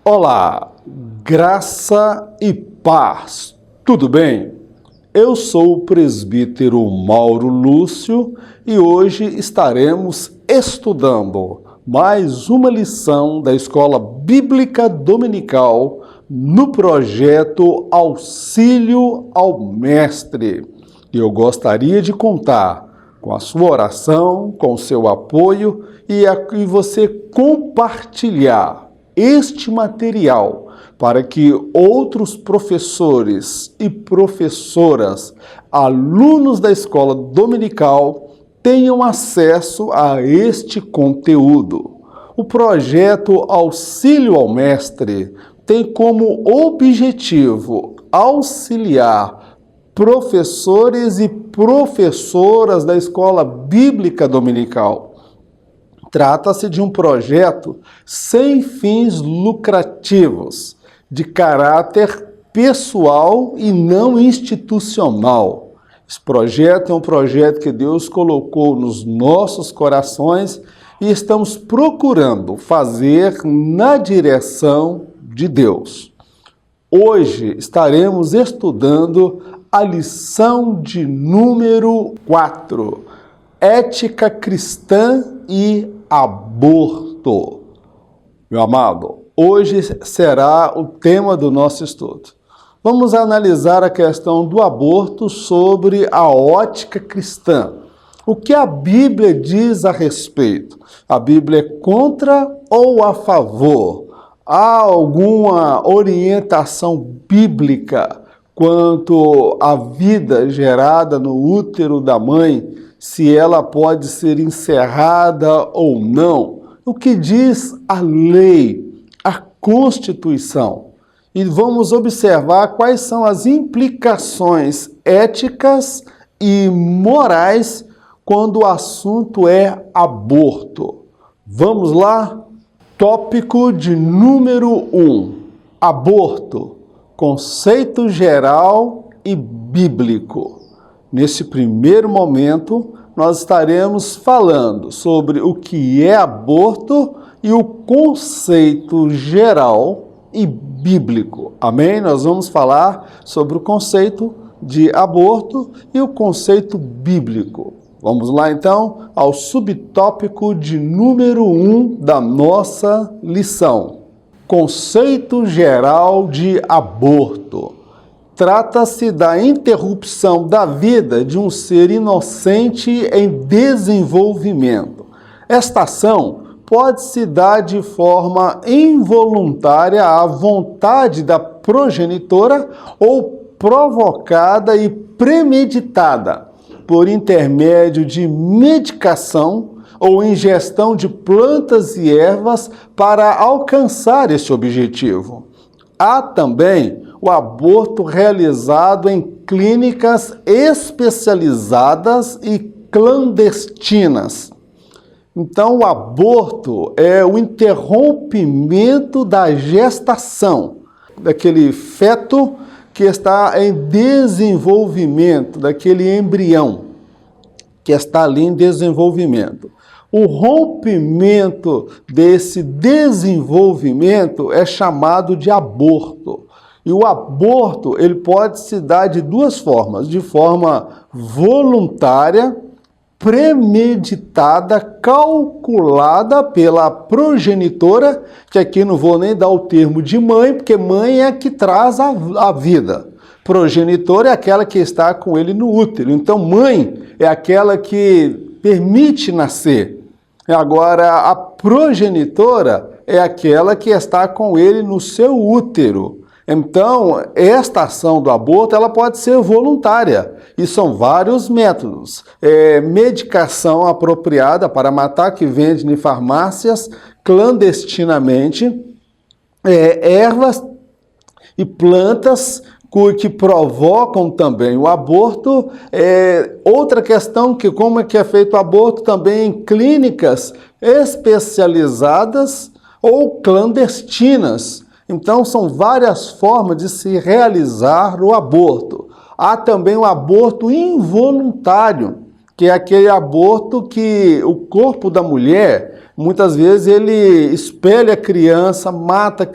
Olá, graça e paz, tudo bem? Eu sou o presbítero Mauro Lúcio e hoje estaremos estudando mais uma lição da Escola Bíblica Dominical no projeto Auxílio ao Mestre. E eu gostaria de contar com a sua oração, com o seu apoio e você compartilhar este material para que outros professores e professoras, alunos da escola dominical, tenham acesso a este conteúdo. O projeto Auxílio ao Mestre tem como objetivo auxiliar professores e professoras da escola bíblica dominical. Trata-se de um projeto sem fins lucrativos, de caráter pessoal e não institucional. Esse projeto é um projeto que Deus colocou nos nossos corações e estamos procurando fazer na direção de Deus. Hoje estaremos estudando a lição de número 4, Ética Cristã e Aborto. Meu amado, hoje será o tema do nosso estudo. Vamos analisar a questão do aborto sobre a ótica cristã. O que a Bíblia diz a respeito? A Bíblia é contra ou a favor? Há alguma orientação bíblica quanto à vida gerada no útero da mãe, se ela pode ser encerrada ou não? O que diz a lei, a Constituição? E vamos observar quais são as implicações éticas e morais quando o assunto é aborto. Vamos lá? Tópico de número 1. Aborto, conceito geral e bíblico. Nesse primeiro momento, nós estaremos falando sobre o que é aborto e o conceito geral e bíblico. Amém? Nós vamos falar sobre o conceito de aborto e o conceito bíblico. Vamos lá, então, ao subtópico de número 1 da nossa lição. Conceito geral de aborto. Trata-se da interrupção da vida de um ser inocente em desenvolvimento. Esta ação pode se dar de forma involuntária à vontade da progenitora ou provocada e premeditada por intermédio de medicação ou ingestão de plantas e ervas para alcançar esse objetivo. Há também o aborto realizado em clínicas especializadas e clandestinas. Então, o aborto é o interrompimento da gestação, daquele feto que está em desenvolvimento, daquele embrião que está ali em desenvolvimento. O rompimento desse desenvolvimento é chamado de aborto. E o aborto, ele pode se dar de duas formas: de forma voluntária, premeditada, calculada pela progenitora, que aqui não vou nem dar o termo de mãe, porque mãe é a que traz a vida. Progenitora é aquela que está com ele no útero. Então, mãe é aquela que permite nascer. Agora, a progenitora é aquela que está com ele no seu útero. Então, esta ação do aborto, ela pode ser voluntária, e são vários métodos. Medicação apropriada para matar, que vende em farmácias clandestinamente, ervas e plantas que provocam também o aborto. Outra questão, que como é que é feito o aborto também em clínicas especializadas ou clandestinas. Então, são várias formas de se realizar o aborto. Há também o aborto involuntário, que é aquele aborto que o corpo da mulher, muitas vezes ele expele a criança, mata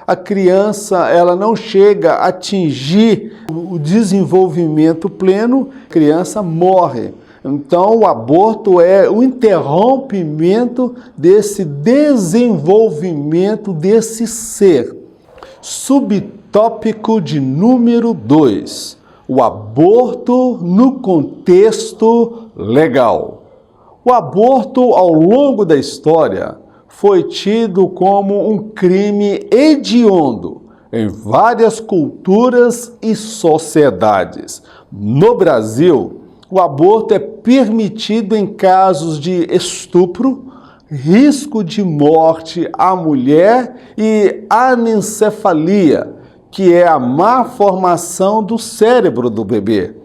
a criança ela não chega a atingir o desenvolvimento pleno, a criança morre. Então, o aborto é o interrompimento desse desenvolvimento desse ser. Subtópico de número 2. O aborto no contexto legal. O aborto, ao longo da história, foi tido como um crime hediondo em várias culturas e sociedades. No Brasil, o aborto é permitido em casos de estupro, risco de morte à mulher e anencefalia, que é a má formação do cérebro do bebê.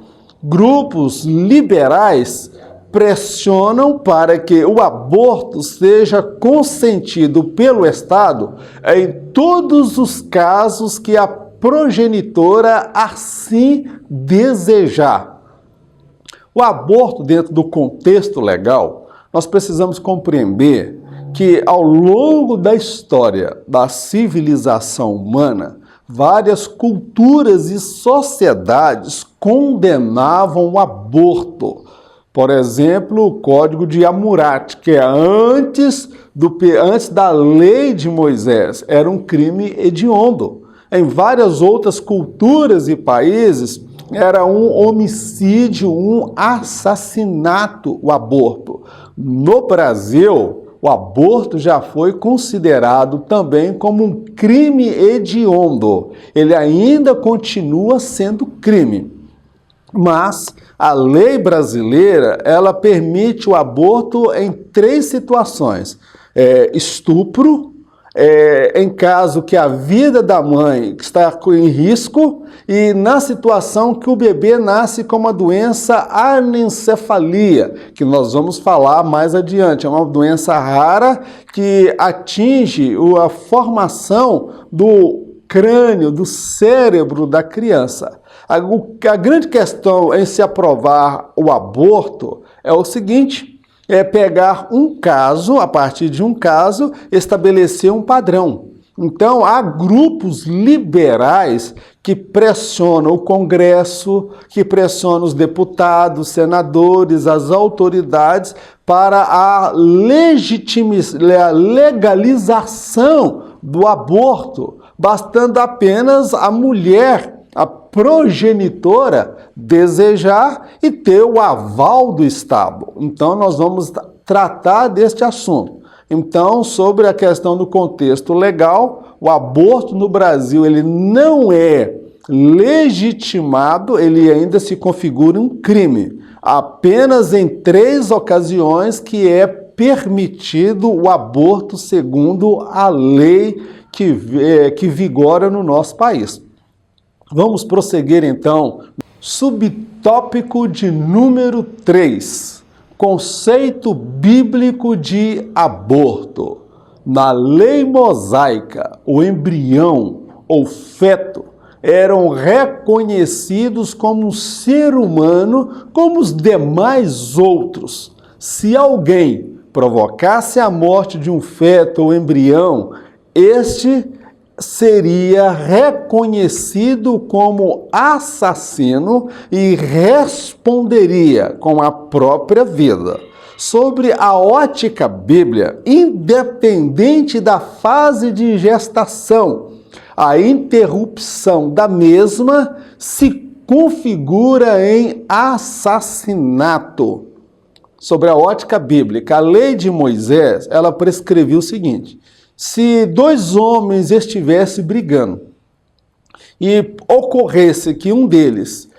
Grupos liberais pressionam para que o aborto seja consentido pelo Estado em todos os casos que a progenitora assim desejar. O aborto dentro do contexto legal, nós precisamos compreender que ao longo da história da civilização humana, várias culturas e sociedades condenavam o aborto. Por exemplo, o Código de Hammurabi, que é antes da lei de Moisés, era um crime hediondo. Em várias outras culturas e países, era um homicídio, um assassinato, o aborto. No Brasil, o aborto já foi considerado também como um crime hediondo. Ele ainda continua sendo crime. Mas a lei brasileira, ela permite o aborto em 3 situações. Estupro, em caso que a vida da mãe está em risco e na situação que o bebê nasce com uma doença anencefalia, que nós vamos falar mais adiante. É uma doença rara que atinge a formação do crânio, do cérebro da criança. A grande questão em se aprovar o aborto é o seguinte: é pegar um caso, a partir de um caso, estabelecer um padrão. Então, há grupos liberais que pressionam o Congresso, que pressionam os deputados, senadores, as autoridades para a legalização do aborto, bastando apenas a mulher, a progenitora, desejar e ter o aval do Estado. Então, nós vamos tratar deste assunto. Então, sobre a questão do contexto legal, o aborto no Brasil ele não é legitimado, ele ainda se configura um crime. Apenas em 3 ocasiões que é permitido o aborto segundo a lei que vigora no nosso país. Vamos prosseguir então. Subtópico de número 3. Conceito bíblico de aborto. Na lei mosaica, o embrião ou feto eram reconhecidos como um ser humano como os demais outros. Se alguém provocasse a morte de um feto ou embrião, este seria reconhecido como assassino e responderia com a própria vida. Sobre a ótica bíblica, independente da fase de gestação, a interrupção da mesma se configura em assassinato. Sobre a ótica bíblica, a lei de Moisés, ela prescreveu o seguinte: se 2 homens estivessem brigando e ocorresse que um deles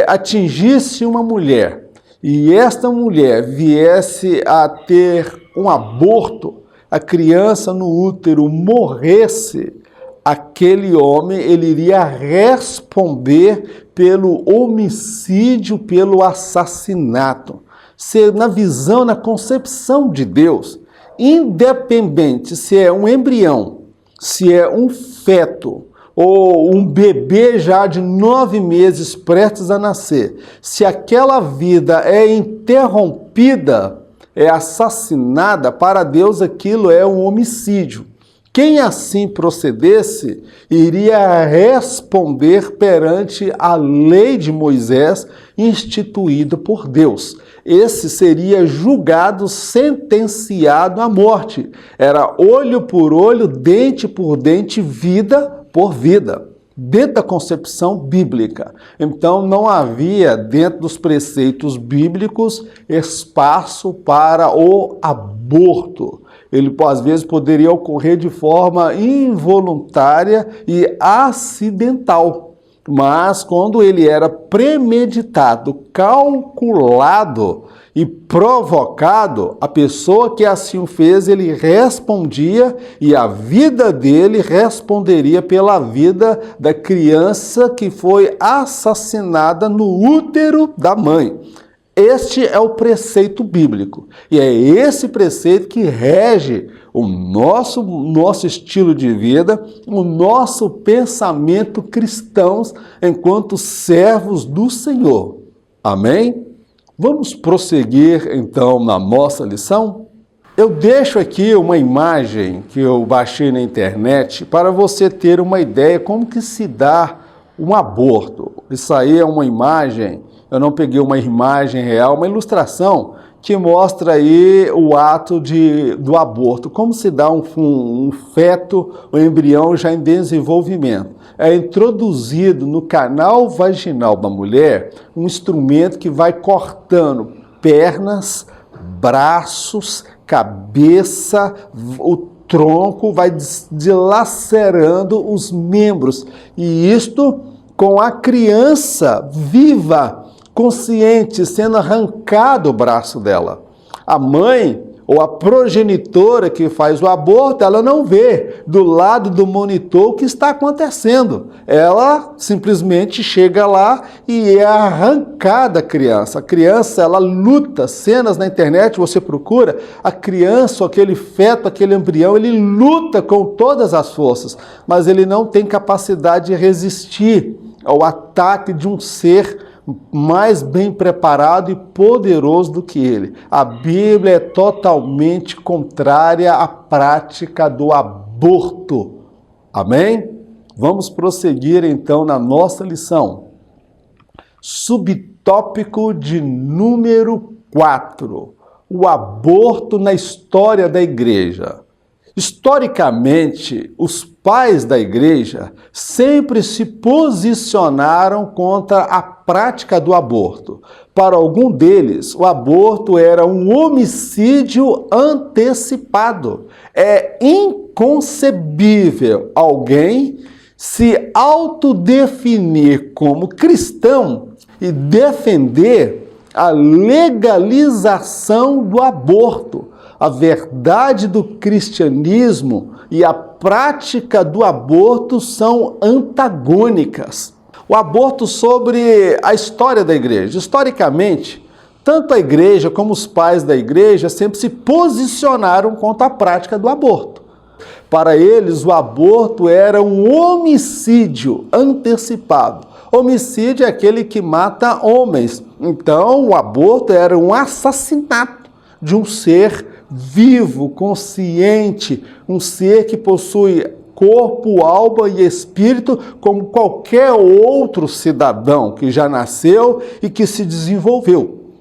atingisse uma mulher e esta mulher viesse a ter um aborto, a criança no útero morresse, aquele homem ele iria responder pelo homicídio, pelo assassinato. Se na visão, na concepção de Deus, independente se é um embrião, se é um feto, ou um bebê já de 9 meses prestes a nascer, se aquela vida é interrompida, é assassinada, para Deus aquilo é um homicídio. Quem assim procedesse iria responder perante a lei de Moisés instituída por Deus. Esse seria julgado, sentenciado à morte. Era olho por olho, dente por dente, vida por vida, dentro da concepção bíblica. Então não havia, dentro dos preceitos bíblicos, espaço para o aborto. Ele, às vezes, poderia ocorrer de forma involuntária e acidental. Mas quando ele era premeditado, calculado e provocado, a pessoa que assim o fez, ele respondia e a vida dele responderia pela vida da criança que foi assassinada no útero da mãe. Este é o preceito bíblico e é esse preceito que rege o nosso estilo de vida, o nosso pensamento cristãos enquanto servos do Senhor. Amém? Vamos prosseguir então na nossa lição? Eu deixo aqui uma imagem que eu baixei na internet para você ter uma ideia como que se dá um aborto. Isso aí é uma imagem. Eu não peguei uma imagem real, uma ilustração que mostra aí o ato do aborto, como se dá um feto, um embrião já em desenvolvimento. É introduzido no canal vaginal da mulher um instrumento que vai cortando pernas, braços, cabeça, o tronco, vai dilacerando os membros. E isto com a criança viva, consciente, sendo arrancado o braço dela. A mãe ou a progenitora que faz o aborto, ela não vê do lado do monitor o que está acontecendo. Ela simplesmente chega lá e é arrancada a criança. A criança, ela luta. Cenas na internet, você procura, a criança, aquele feto, aquele embrião, ele luta com todas as forças, mas ele não tem capacidade de resistir ao ataque de um ser mais bem preparado e poderoso do que ele. A Bíblia é totalmente contrária à prática do aborto. Amém? Vamos prosseguir então na nossa lição. Subtópico de número 4. O aborto na história da igreja. Historicamente, os pais da igreja sempre se posicionaram contra a prática do aborto. Para algum deles, o aborto era um homicídio antecipado. É inconcebível alguém se autodefinir como cristão e defender a legalização do aborto. A verdade do cristianismo e a prática do aborto são antagônicas. O aborto sobre a história da igreja. Historicamente, tanto a igreja como os pais da igreja sempre se posicionaram contra a prática do aborto. Para eles, o aborto era um homicídio antecipado. Homicídio é aquele que mata homens. Então, o aborto era um assassinato de um ser vivo, consciente, um ser que possui corpo, alma e espírito como qualquer outro cidadão que já nasceu e que se desenvolveu.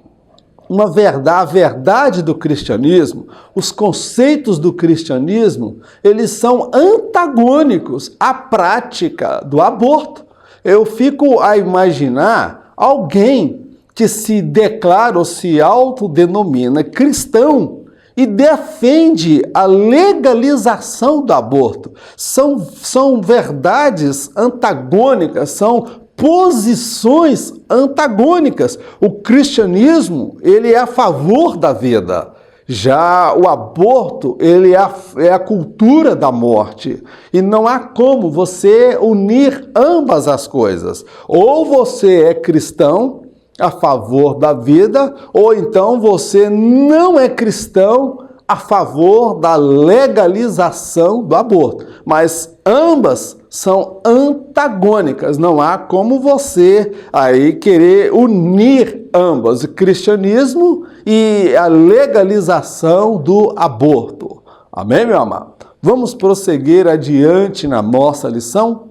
A verdade do cristianismo, os conceitos do cristianismo, eles são antagônicos à prática do aborto. Eu fico a imaginar alguém que se declara ou se autodenomina cristão e defende a legalização do aborto. São verdades antagônicas, são posições antagônicas. O cristianismo, ele é a favor da vida. Já o aborto, ele é a cultura da morte. E não há como você unir ambas as coisas. Ou você é cristão, a favor da vida, ou então você não é cristão a favor da legalização do aborto, mas ambas são antagônicas. Não há como você aí querer unir ambas, o cristianismo e a legalização do aborto. Amém, meu amado? Vamos prosseguir adiante na nossa lição?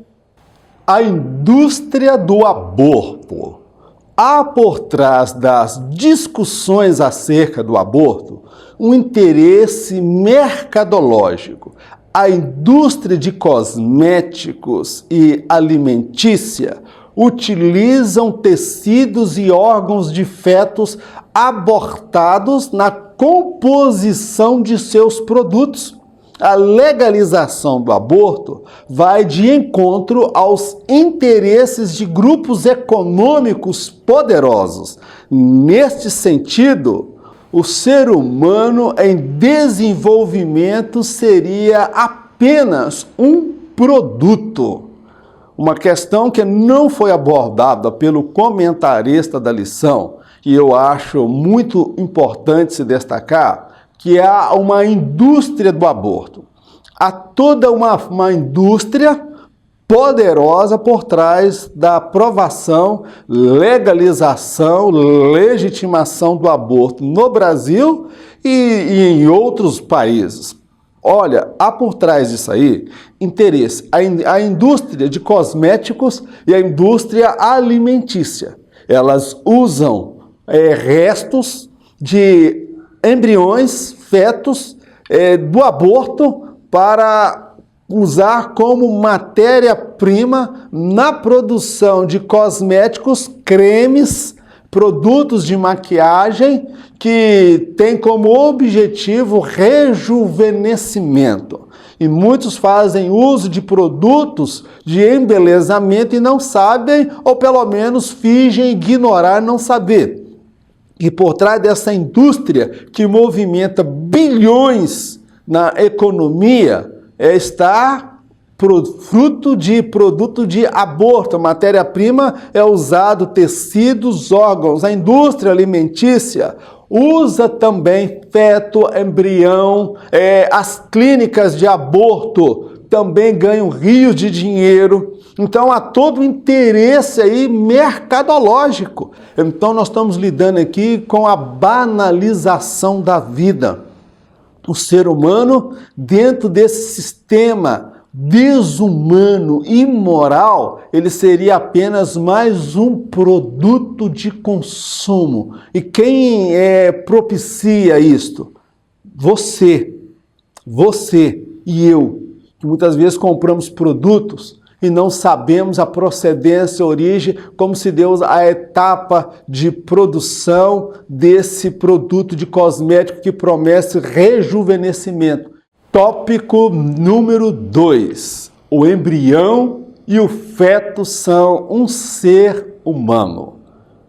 A indústria do aborto. Há por trás das discussões acerca do aborto um interesse mercadológico. A indústria de cosméticos e alimentícia utilizam tecidos e órgãos de fetos abortados na composição de seus produtos. A legalização do aborto vai de encontro aos interesses de grupos econômicos poderosos. Neste sentido, o ser humano em desenvolvimento seria apenas um produto. Uma questão que não foi abordada pelo comentarista da lição, e eu acho muito importante se destacar, que há uma indústria do aborto. Há toda uma indústria poderosa por trás da aprovação, legalização, legitimação do aborto no Brasil e em outros países. Olha, há por trás disso aí interesse. A indústria de cosméticos e a indústria alimentícia. Elas usam restos de embriões, fetos do aborto para usar como matéria-prima na produção de cosméticos, cremes, produtos de maquiagem que tem como objetivo rejuvenescimento. E muitos fazem uso de produtos de embelezamento e não sabem, ou pelo menos fingem ignorar, não saber. E por trás dessa indústria que movimenta bilhões na economia, está fruto de produto de aborto. A matéria-prima é usado tecidos, órgãos. A indústria alimentícia usa também feto, embrião. As clínicas de aborto também ganham rios de dinheiro. Então há todo o interesse aí mercadológico. Então nós estamos lidando aqui com a banalização da vida. O ser humano, dentro desse sistema desumano, imoral, ele seria apenas mais um produto de consumo. E quem propicia isto? Você e eu, que muitas vezes compramos produtos e não sabemos a procedência, a origem, como se deu a etapa de produção desse produto de cosmético que promete rejuvenescimento. Tópico número 2. O embrião e o feto são um ser humano.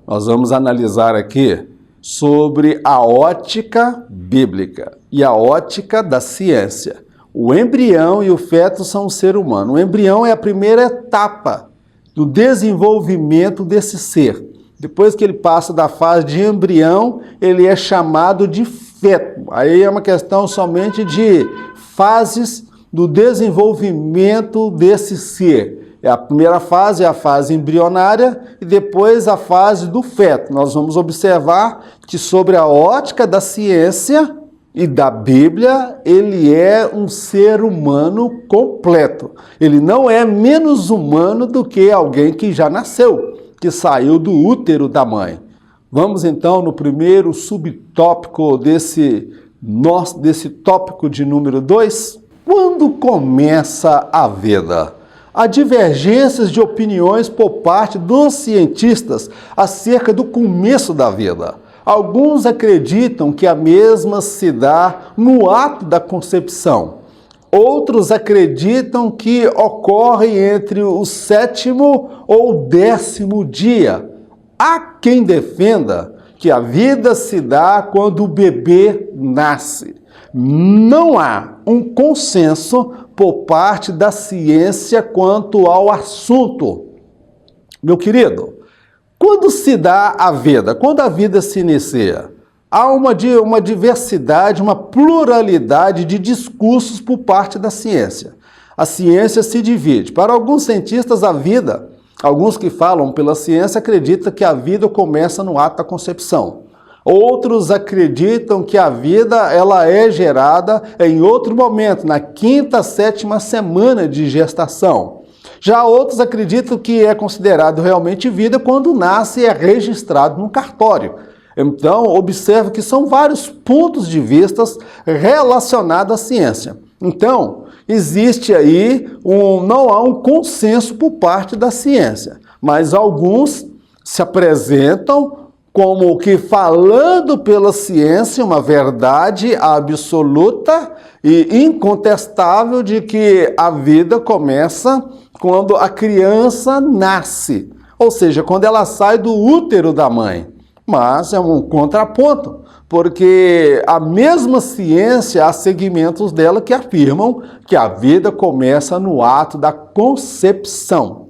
Nós vamos analisar aqui sobre a ótica bíblica e a ótica da ciência. O embrião e o feto são um ser humano. O embrião é a primeira etapa do desenvolvimento desse ser. Depois que ele passa da fase de embrião, ele é chamado de feto. Aí é uma questão somente de fases do desenvolvimento desse ser. A primeira fase é a fase embrionária e depois a fase do feto. Nós vamos observar que sobre a ótica da ciência e da Bíblia, ele é um ser humano completo. Ele não é menos humano do que alguém que já nasceu, que saiu do útero da mãe. Vamos então no primeiro subtópico desse tópico de número 2. Quando começa a vida? Há divergências de opiniões por parte dos cientistas acerca do começo da vida. Alguns acreditam que a mesma se dá no ato da concepção. Outros acreditam que ocorre entre o 7º ou 10º dia. Há quem defenda que a vida se dá quando o bebê nasce. Não há um consenso por parte da ciência quanto ao assunto. Meu querido, quando se dá a vida? Quando a vida se inicia? há uma diversidade, uma pluralidade de discursos por parte da ciência. A ciência se divide. Para alguns cientistas, a vida, alguns que falam pela ciência, acreditam que a vida começa no ato da concepção. Outros acreditam que a vida ela é gerada em outro momento, na 5ª, 7ª semana de gestação. Já outros acreditam que é considerado realmente vida quando nasce e é registrado no cartório. Então, observe que são vários pontos de vista relacionados à ciência. Então, existe aí não há um consenso por parte da ciência, mas alguns se apresentam como que falando pela ciência uma verdade absoluta e incontestável de que a vida começa quando a criança nasce, ou seja, quando ela sai do útero da mãe. Mas é um contraponto, porque a mesma ciência, há segmentos dela que afirmam que a vida começa no ato da concepção.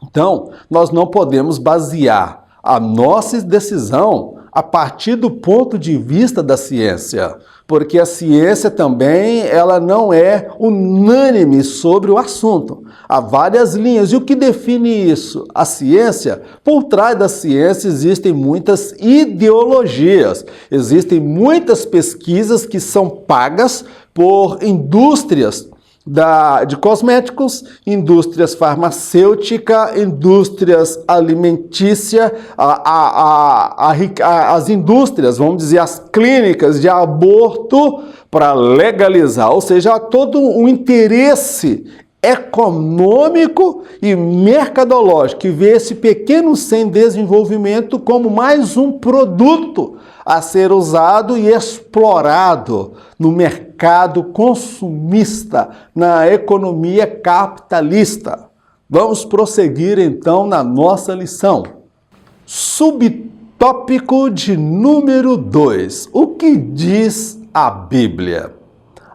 Então, nós não podemos basear a nossa decisão a partir do ponto de vista da ciência, porque a ciência também ela não é unânime sobre o assunto. Há várias linhas. E o que define isso? A ciência, por trás da ciência existem muitas ideologias, existem muitas pesquisas que são pagas por indústrias de cosméticos, indústrias farmacêuticas, indústrias alimentícias, as indústrias, vamos dizer, as clínicas de aborto para legalizar, ou seja, há todo um interesse econômico e mercadológico que vê esse pequeno sem desenvolvimento como mais um produto a ser usado e explorado no mercado consumista, na economia capitalista. Vamos prosseguir então na nossa lição. Subtópico de número 2. O que diz a Bíblia?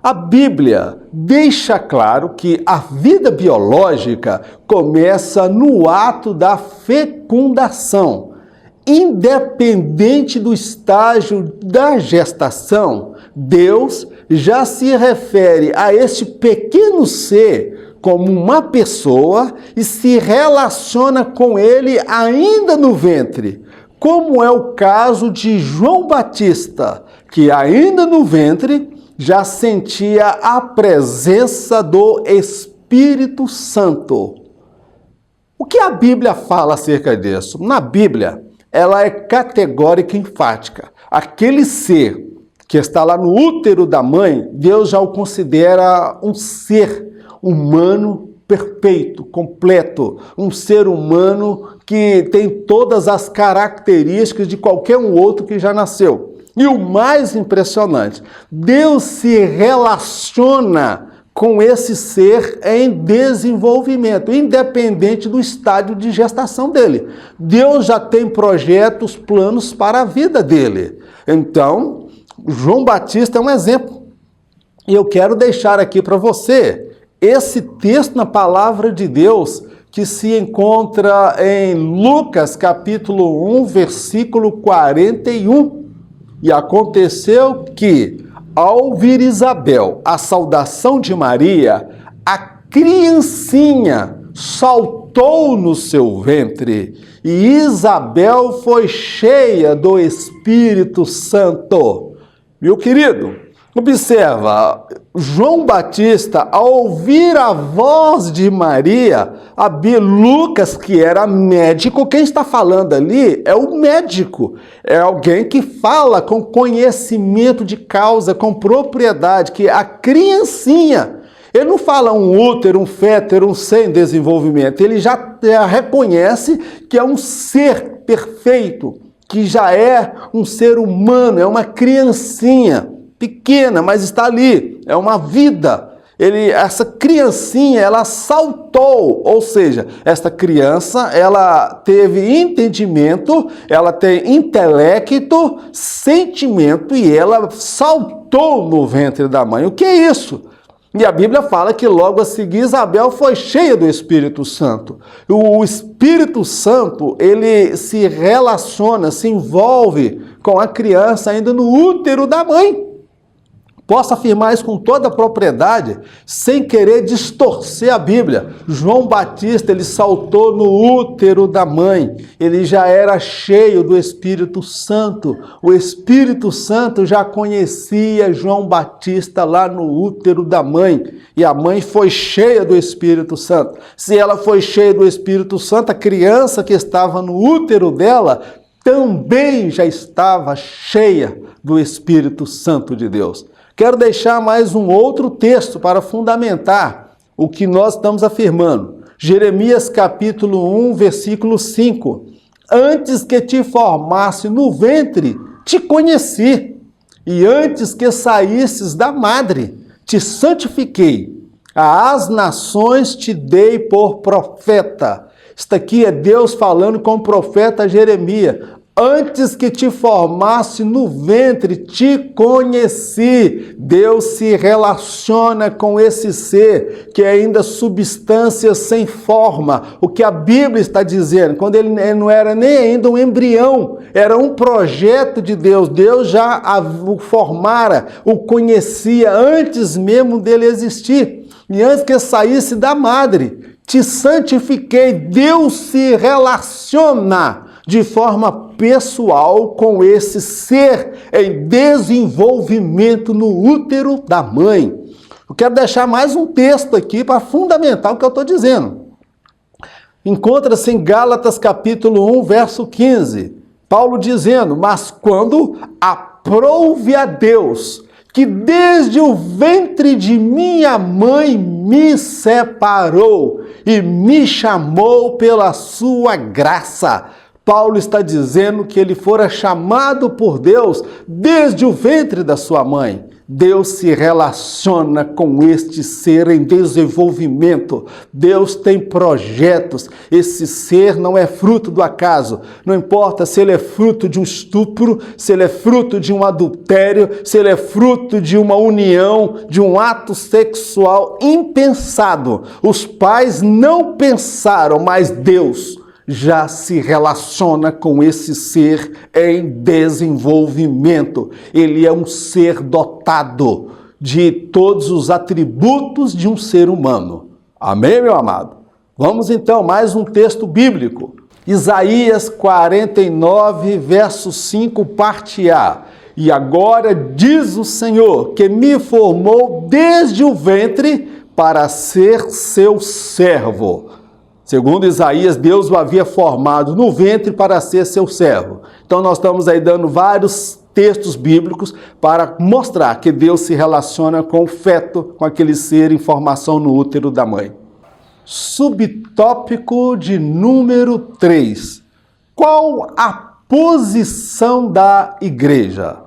A Bíblia deixa claro que a vida biológica começa no ato da fecundação. Independente do estágio da gestação, Deus já se refere a este pequeno ser como uma pessoa e se relaciona com ele ainda no ventre, como é o caso de João Batista, que ainda no ventre já sentia a presença do Espírito Santo. O que a Bíblia fala acerca disso? Na Bíblia, ela é categórica e enfática. Aquele ser que está lá no útero da mãe, Deus já o considera um ser humano perfeito, completo, um ser humano que tem todas as características de qualquer um outro que já nasceu. E o mais impressionante, Deus se relaciona com esse ser em desenvolvimento, independente do estágio de gestação dele. Deus já tem projetos, planos para a vida dele. Então, João Batista é um exemplo. E eu quero deixar aqui para você esse texto na palavra de Deus que se encontra em Lucas capítulo 1, versículo 41. E aconteceu que, ao ouvir Isabel a saudação de Maria, a criancinha saltou no seu ventre e Isabel foi cheia do Espírito Santo. Meu querido, observa, João Batista, ao ouvir a voz de Maria, Lucas, que era médico, quem está falando ali é o médico, é alguém que fala com conhecimento de causa, com propriedade, que a criancinha, ele não fala um útero, um fétero, um sem desenvolvimento, ele já reconhece que é um ser perfeito, que já é um ser humano, é uma criancinha, pequena, mas está ali, é uma vida. Essa criancinha, ela saltou, ou seja, essa criança, ela teve entendimento, ela tem intelecto, sentimento e ela saltou no ventre da mãe. O que é isso? E a Bíblia fala que logo a seguir Isabel foi cheia do Espírito Santo. O Espírito Santo, ele se relaciona, se envolve com a criança ainda no útero da mãe. Posso afirmar isso com toda a propriedade, sem querer distorcer a Bíblia. João Batista, ele saltou no útero da mãe. Ele já era cheio do Espírito Santo. O Espírito Santo já conhecia João Batista lá no útero da mãe. E a mãe foi cheia do Espírito Santo. Se ela foi cheia do Espírito Santo, a criança que estava no útero dela também já estava cheia do Espírito Santo de Deus. Quero deixar mais um outro texto para fundamentar o que nós estamos afirmando. Jeremias capítulo 1, versículo 5. Antes que te formasse no ventre, te conheci, e antes que saísses da madre, te santifiquei. Às nações te dei por profeta. Isto aqui é Deus falando com o profeta Jeremias. Antes que te formasse no ventre, te conheci. Deus se relaciona com esse ser que é ainda substância sem forma. O que a Bíblia está dizendo, quando ele não era nem ainda um embrião, era um projeto de Deus. Deus já o formara, o conhecia antes mesmo dele existir. E antes que saísse da madre, te santifiquei. Deus se relaciona de forma pessoal com esse ser em desenvolvimento no útero da mãe. Eu quero deixar mais um texto aqui para fundamentar o que eu estou dizendo. Encontra-se em Gálatas capítulo 1, verso 15. Paulo dizendo, mas quando aprouve a Deus, que desde o ventre de minha mãe me separou e me chamou pela sua graça. Paulo está dizendo que ele fora chamado por Deus desde o ventre da sua mãe. Deus se relaciona com este ser em desenvolvimento. Deus tem projetos. Esse ser não é fruto do acaso. Não importa se ele é fruto de um estupro, se ele é fruto de um adultério, se ele é fruto de uma união, de um ato sexual impensado. Os pais não pensaram, mas Deus já se relaciona com esse ser em desenvolvimento. Ele é um ser dotado de todos os atributos de um ser humano. Amém, meu amado? Vamos então, mais um texto bíblico. Isaías 49, verso 5, parte A. E agora diz o Senhor, que me formou desde o ventre para ser seu servo. Segundo Isaías, Deus o havia formado no ventre para ser seu servo. Então nós estamos aí dando vários textos bíblicos para mostrar que Deus se relaciona com o feto, com aquele ser em formação no útero da mãe. Subtópico de número 3. Qual a posição da igreja?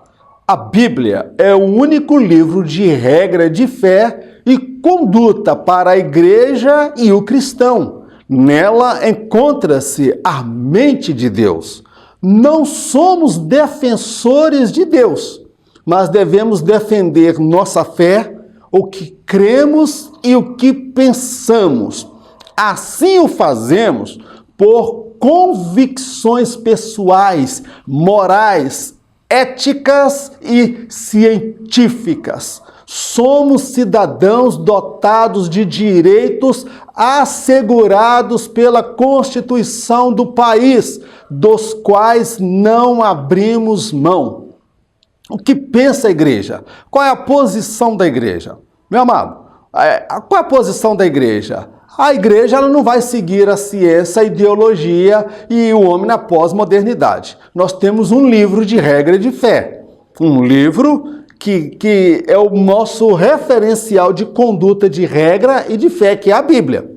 A Bíblia é o único livro de regra de fé e conduta para a igreja e o cristão. Nela encontra-se a mente de Deus. Não somos defensores de Deus, mas devemos defender nossa fé, o que cremos e o que pensamos. Assim o fazemos por convicções pessoais, morais, éticas e científicas. Somos cidadãos dotados de direitos assegurados pela Constituição do país, dos quais não abrimos mão. O que pensa a igreja? Qual é a posição da igreja? Meu amado, qual é a posição da igreja? A igreja ela não vai seguir a ciência, a ideologia e o homem na pós-modernidade. Nós temos um livro de regra de fé, um livro que é o nosso referencial de conduta de regra e de fé, que é a Bíblia.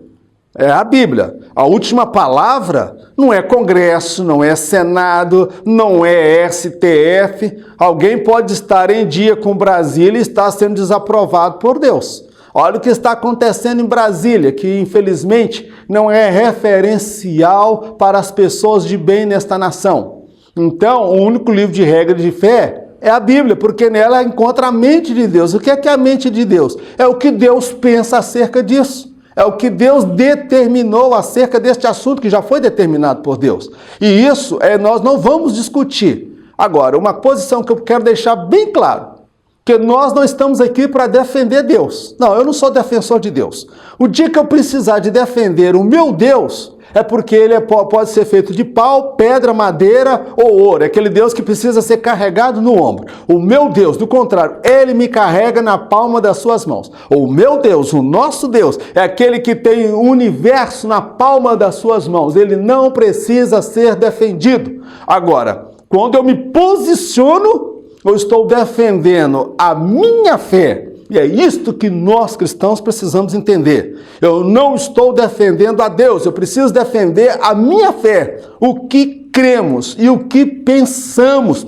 É a Bíblia. A última palavra não é Congresso, não é Senado, não é STF. Alguém pode estar em dia com Brasília e estar sendo desaprovado por Deus. Olha o que está acontecendo em Brasília, que infelizmente não é referencial para as pessoas de bem nesta nação. Então, o único livro de regra de fé É a Bíblia, porque nela encontra a mente de Deus. O que é a mente de Deus? É o que Deus pensa acerca disso. É o que Deus determinou acerca deste assunto que já foi determinado por Deus. E isso nós não vamos discutir. Agora, uma posição que eu quero deixar bem claro, que nós não estamos aqui para defender Deus. Não, eu não sou defensor de Deus. O dia que eu precisar de defender o meu Deus, é porque ele pode ser feito de pau, pedra, madeira ou ouro. É aquele Deus que precisa ser carregado no ombro. O meu Deus, do contrário, ele me carrega na palma das suas mãos. O meu Deus, o nosso Deus, é aquele que tem o universo na palma das suas mãos. Ele não precisa ser defendido. Agora, quando eu me posiciono, eu estou defendendo a minha fé. E é isto que nós cristãos precisamos entender. Eu não estou defendendo a Deus, eu preciso defender a minha fé, o que cremos e o que pensamos.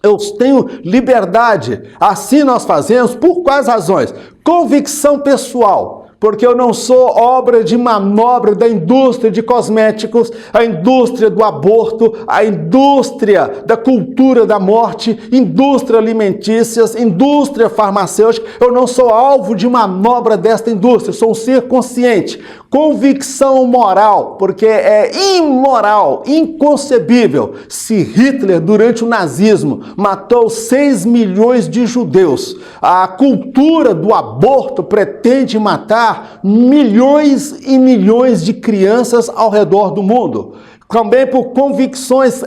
Eu tenho liberdade, assim nós fazemos, por quais razões? Convicção pessoal. Porque eu não sou obra de manobra da indústria de cosméticos, a indústria do aborto, a indústria da cultura da morte, indústria alimentícias, indústria farmacêutica. Eu não sou alvo de manobra desta indústria, sou um ser consciente. Convicção moral, porque é imoral, inconcebível, se Hitler, durante o nazismo, matou 6 milhões de judeus. A cultura do aborto pretende matar milhões e milhões de crianças ao redor do mundo. Também por convicções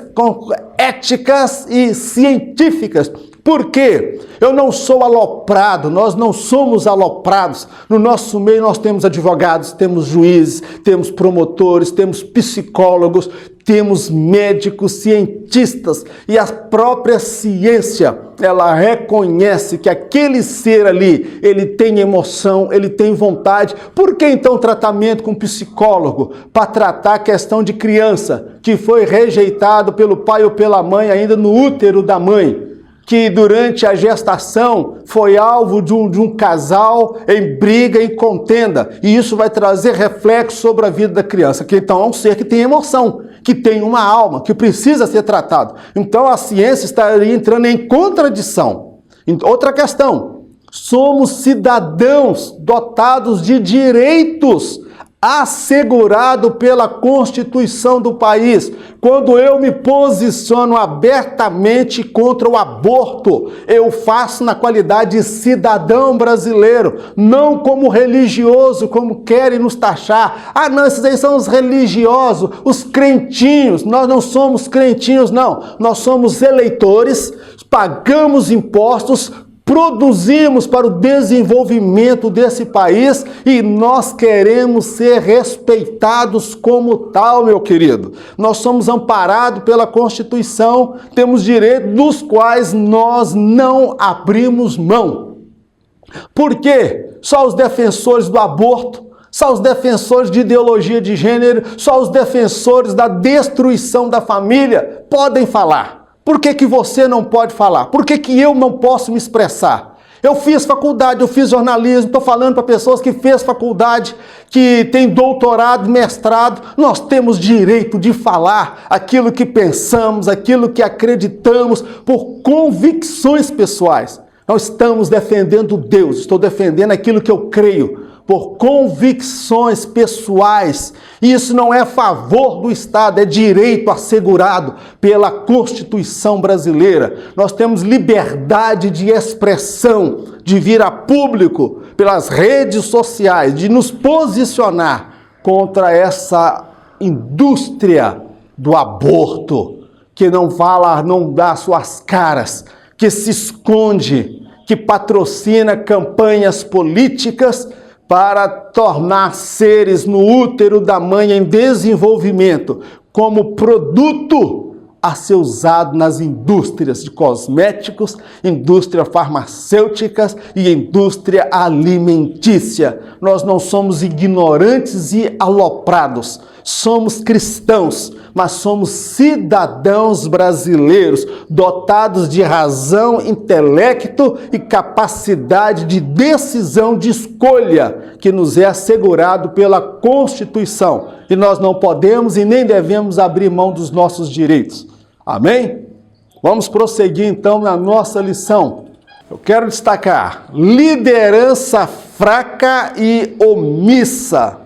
éticas e científicas. Por quê? Eu não sou aloprado, nós não somos aloprados. No nosso meio nós temos advogados, temos juízes, temos promotores, temos psicólogos, temos médicos, cientistas. E a própria ciência, ela reconhece que aquele ser ali, ele tem emoção, ele tem vontade. Por que então tratamento com psicólogo? Para tratar a questão de criança que foi rejeitado pelo pai ou pela mãe ainda no útero da mãe, que durante a gestação foi alvo de um casal em briga e contenda, e isso vai trazer reflexo sobre a vida da criança, que então é um ser que tem emoção, que tem uma alma, que precisa ser tratado. Então a ciência estaria entrando em contradição. Outra questão, somos cidadãos dotados de direitos assegurado pela Constituição do país. Quando eu me posiciono abertamente contra o aborto, eu faço na qualidade de cidadão brasileiro, não como religioso, como querem nos taxar. Ah, não, esses aí são os religiosos, os crentinhos. Nós não somos crentinhos, não. Nós somos eleitores, pagamos impostos, produzimos para o desenvolvimento desse país e nós queremos ser respeitados como tal, meu querido. Nós somos amparados pela Constituição, temos direitos dos quais nós não abrimos mão. Por quê? Só os defensores do aborto, só os defensores de ideologia de gênero, só os defensores da destruição da família podem falar. Por que você não pode falar? Por que eu não posso me expressar? Eu fiz faculdade, eu fiz jornalismo, estou falando para pessoas que fez faculdade, que tem doutorado, mestrado. Nós temos direito de falar aquilo que pensamos, aquilo que acreditamos por convicções pessoais. Nós estamos defendendo Deus, estou defendendo aquilo que eu creio, por convicções pessoais. Isso não é favor do Estado, é direito assegurado pela Constituição brasileira. Nós temos liberdade de expressão, de vir a público pelas redes sociais, de nos posicionar contra essa indústria do aborto, que não fala, não dá suas caras, que se esconde, que patrocina campanhas políticas para tornar seres no útero da mãe em desenvolvimento como produto a ser usado nas indústrias de cosméticos, indústria farmacêuticas e indústria alimentícia. Nós não somos ignorantes e aloprados, somos cristãos, mas somos cidadãos brasileiros, dotados de razão, intelecto e capacidade de decisão, de escolha, que nos é assegurado pela Constituição. E nós não podemos e nem devemos abrir mão dos nossos direitos. Amém? Vamos prosseguir então na nossa lição. Eu quero destacar liderança fraca e omissa,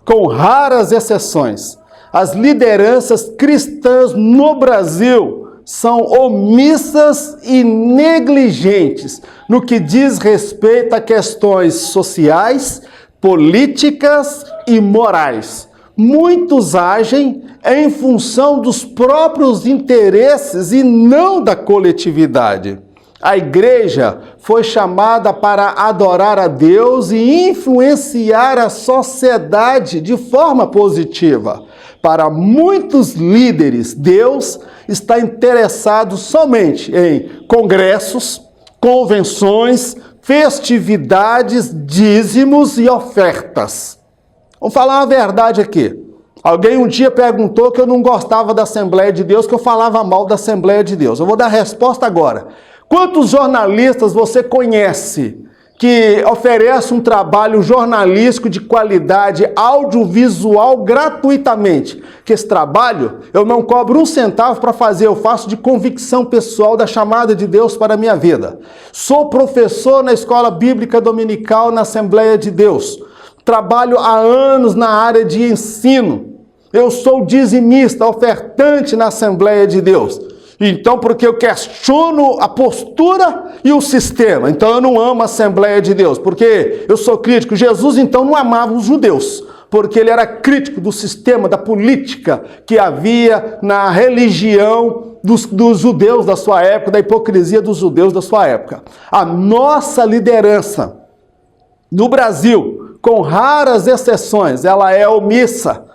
com raras exceções. As lideranças cristãs no Brasil são omissas e negligentes no que diz respeito a questões sociais, políticas e morais. Muitos agem em função dos próprios interesses e não da coletividade. A igreja foi chamada para adorar a Deus e influenciar a sociedade de forma positiva. Para muitos líderes, Deus está interessado somente em congressos, convenções, festividades, dízimos e ofertas. Vamos falar uma verdade aqui. Alguém um dia perguntou que eu não gostava da Assembleia de Deus, que eu falava mal da Assembleia de Deus. Eu vou dar a resposta agora. Quantos jornalistas você conhece que oferece um trabalho jornalístico de qualidade audiovisual gratuitamente? Que esse trabalho eu não cobro um centavo para fazer, eu faço de convicção pessoal da chamada de Deus para a minha vida. Sou professor na Escola Bíblica Dominical na Assembleia de Deus. Trabalho há anos na área de ensino. Eu sou dizimista, ofertante na Assembleia de Deus. Então, porque eu questiono a postura e o sistema. Então, eu não amo a Assembleia de Deus, porque eu sou crítico. Jesus, então, não amava os judeus, porque ele era crítico do sistema, da política que havia na religião dos judeus da sua época, da hipocrisia dos judeus da sua época. A nossa liderança no Brasil, com raras exceções, ela é omissa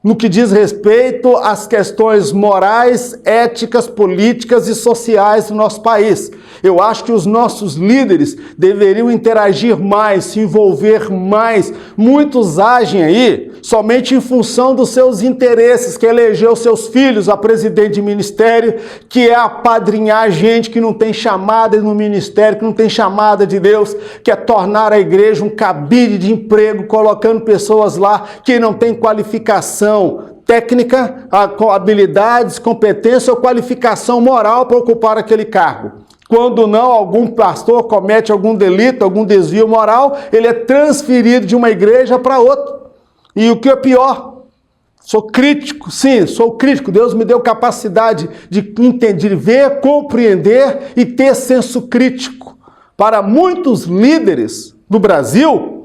no que diz respeito às questões morais, éticas, políticas e sociais do nosso país. Eu acho que os nossos líderes deveriam interagir mais, se envolver mais. Muitos agem aí somente em função dos seus interesses, que elegeu seus filhos a presidente de ministério, que é apadrinhar gente que não tem chamada no ministério, que não tem chamada de Deus, que é tornar a igreja um cabide de emprego, colocando pessoas lá que não têm qualificação técnica, habilidades, competência ou qualificação moral para ocupar aquele cargo. Quando não, algum pastor comete algum delito, algum desvio moral, ele é transferido de uma igreja para outra. E o que é pior, sou crítico, sim, sou crítico. Deus me deu capacidade de entender, ver, compreender e ter senso crítico. Para muitos líderes do Brasil,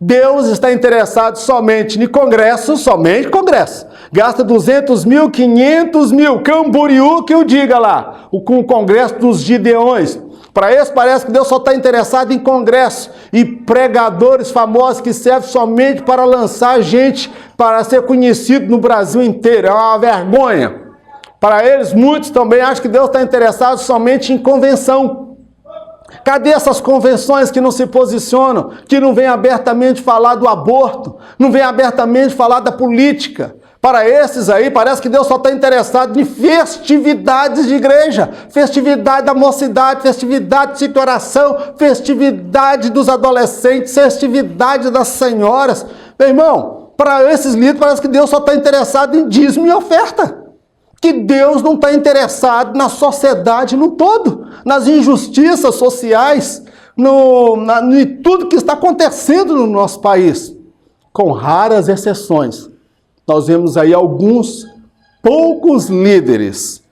Deus está interessado somente em congresso, somente congresso. Gasta 200 mil, 500 mil, Camboriú que eu diga lá, com o congresso dos Gideões. Para esse parece que Deus só está interessado em congresso e pregadores famosos que servem somente para lançar gente para ser conhecido no Brasil inteiro. É uma vergonha. Para eles, muitos também acham que Deus está interessado somente em convenção. Cadê essas convenções que não se posicionam, que não vêm abertamente falar do aborto, não vêm abertamente falar da política? Para esses aí, parece que Deus só está interessado em festividades de igreja, festividade da mocidade, festividade de ciclo de oração, festividade dos adolescentes, festividade das senhoras. Meu irmão, para esses líderes parece que Deus só está interessado em dízimo e oferta. Que Deus não está interessado na sociedade no todo, nas injustiças sociais, em tudo que está acontecendo no nosso país. Com raras exceções, nós vemos aí alguns poucos líderes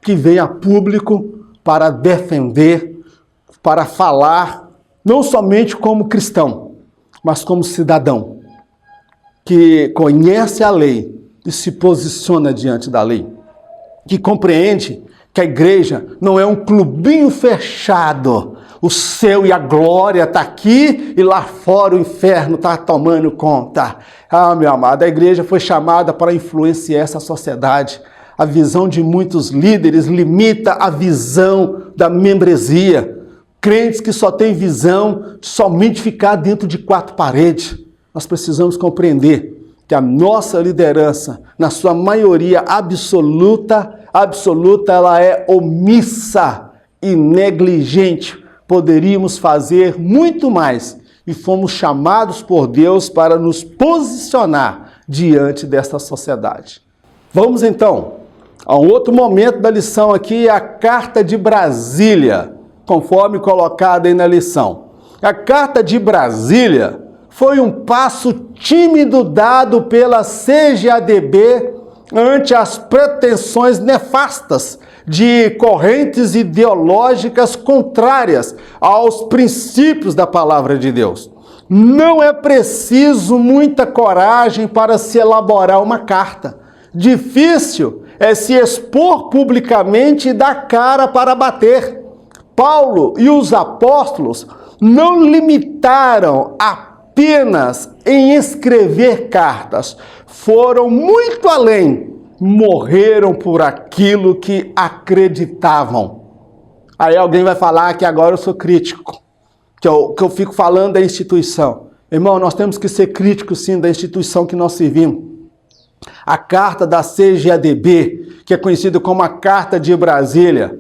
que vêm a público para defender, para falar, não somente como cristão, mas como cidadão, que conhece a lei e se posiciona diante da lei, que compreende que a igreja não é um clubinho fechado, o céu e a glória está aqui e lá fora o inferno está tomando conta. Ah, meu amado, a igreja foi chamada para influenciar essa sociedade. A visão de muitos líderes limita a visão da membresia. Crentes que só têm visão de somente ficar dentro de quatro paredes. Nós precisamos compreender que a nossa liderança, na sua maioria absoluta, ela é omissa e negligente. Poderíamos fazer muito mais e fomos chamados por Deus para nos posicionar diante desta sociedade. Vamos então Um outro momento da lição aqui é a Carta de Brasília, conforme colocado aí na lição. A Carta de Brasília foi um passo tímido dado pela CGADB ante as pretensões nefastas de correntes ideológicas contrárias aos princípios da palavra de Deus. Não é preciso muita coragem para se elaborar uma carta. Difícil é se expor publicamente e dar cara para bater. Paulo e os apóstolos não limitaram apenas em escrever cartas, foram muito além, morreram por aquilo que acreditavam. Aí alguém vai falar que agora eu sou crítico, que eu fico falando da instituição. Irmão, nós temos que ser críticos sim da instituição que nós servimos. A carta da CGADB, que é conhecida como a Carta de Brasília,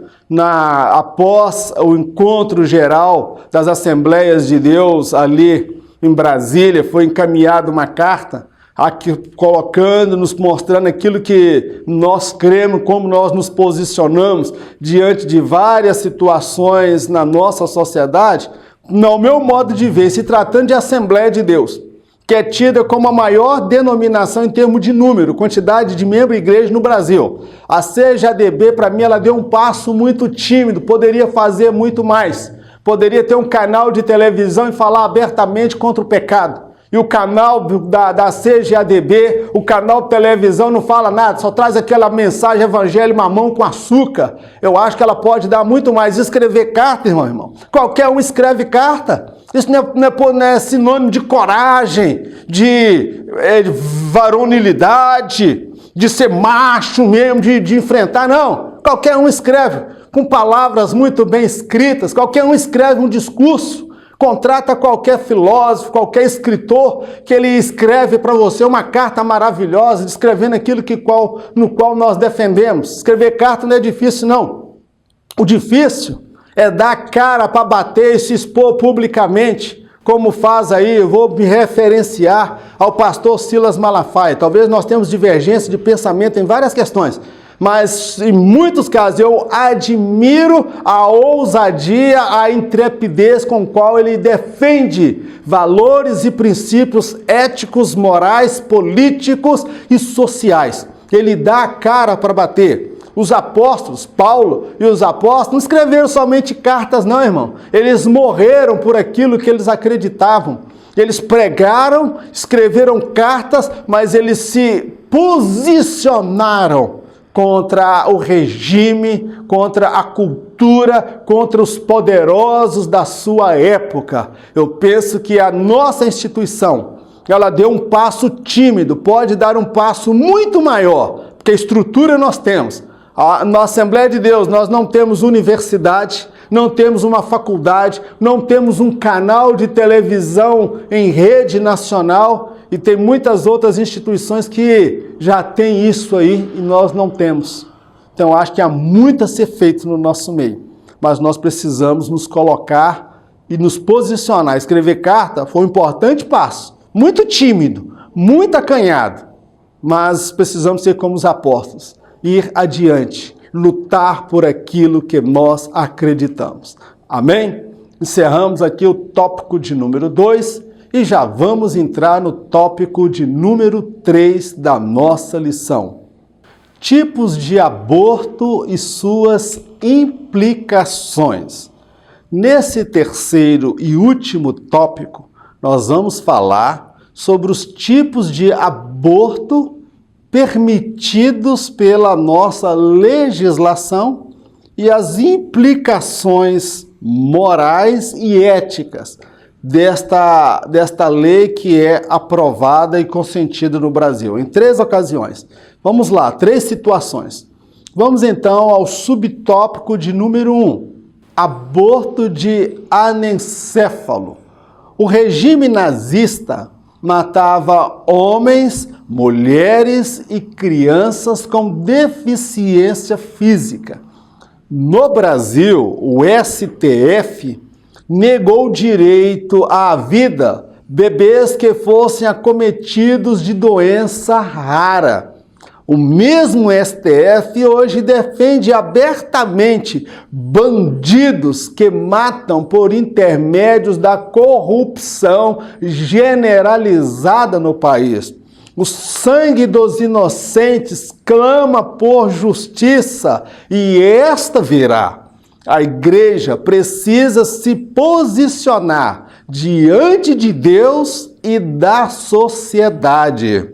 após o encontro geral das Assembleias de Deus ali em Brasília, foi encaminhada uma carta aqui, colocando, mostrando aquilo que nós cremos, como nós nos posicionamos diante de várias situações na nossa sociedade. No meu modo de ver, se tratando de Assembleia de Deus, que é tida como a maior denominação em termos de número, quantidade de membros de igreja no Brasil. A CGADB, para mim, ela deu um passo muito tímido, poderia fazer muito mais. Poderia ter um canal de televisão e falar abertamente contra o pecado. E o canal da CGADB, o canal de televisão não fala nada, só traz aquela mensagem evangelho mamão com açúcar. Eu acho que ela pode dar muito mais. Escrever carta, irmão. Qualquer um escreve carta. Isso não é sinônimo de coragem, de varonilidade, de ser macho mesmo, de enfrentar. Não, qualquer um escreve com palavras muito bem escritas. Qualquer um escreve um discurso. Contrata qualquer filósofo, qualquer escritor, que ele escreve para você uma carta maravilhosa, descrevendo aquilo no qual nós defendemos. Escrever carta não é difícil, não. O difícil é dar cara para bater e se expor publicamente, como faz aí, eu vou me referenciar ao pastor Silas Malafaia. Talvez nós tenhamos divergência de pensamento em várias questões, mas em muitos casos eu admiro a ousadia, a intrepidez com qual ele defende valores e princípios éticos, morais, políticos e sociais. Ele dá a cara para bater. Os apóstolos, Paulo e os apóstolos, não escreveram somente cartas não, irmão. Eles morreram por aquilo que eles acreditavam. Eles pregaram, escreveram cartas, mas eles se posicionaram contra o regime, contra a cultura, contra os poderosos da sua época. Eu penso que a nossa instituição, ela deu um passo tímido, pode dar um passo muito maior, porque estrutura nós temos. Na Assembleia de Deus nós não temos universidade, não temos uma faculdade, não temos um canal de televisão em rede nacional, e tem muitas outras instituições que já têm isso aí e nós não temos. Então acho que há muito a ser feito no nosso meio, mas nós precisamos nos colocar e nos posicionar. Escrever carta foi um importante passo, muito tímido, muito acanhado, mas precisamos ser como os apóstolos, ir adiante, lutar por aquilo que nós acreditamos. Amém? Encerramos aqui o tópico de número 2 e já vamos entrar no tópico de número 3 da nossa lição. Tipos de aborto e suas implicações. Nesse terceiro e último tópico, nós vamos falar sobre os tipos de aborto permitidos pela nossa legislação e as implicações morais e éticas desta lei que é aprovada e consentida no Brasil, em 3 ocasiões. Vamos lá, 3 situações. Vamos então ao subtópico de número 1, aborto de anencéfalo. O regime nazista matava homens, mulheres e crianças com deficiência física. No Brasil, o STF negou o direito à vida bebês que fossem acometidos de doença rara. O mesmo STF hoje defende abertamente bandidos que matam por intermédios da corrupção generalizada no país. O sangue dos inocentes clama por justiça e esta virá. A igreja precisa se posicionar diante de Deus e da sociedade.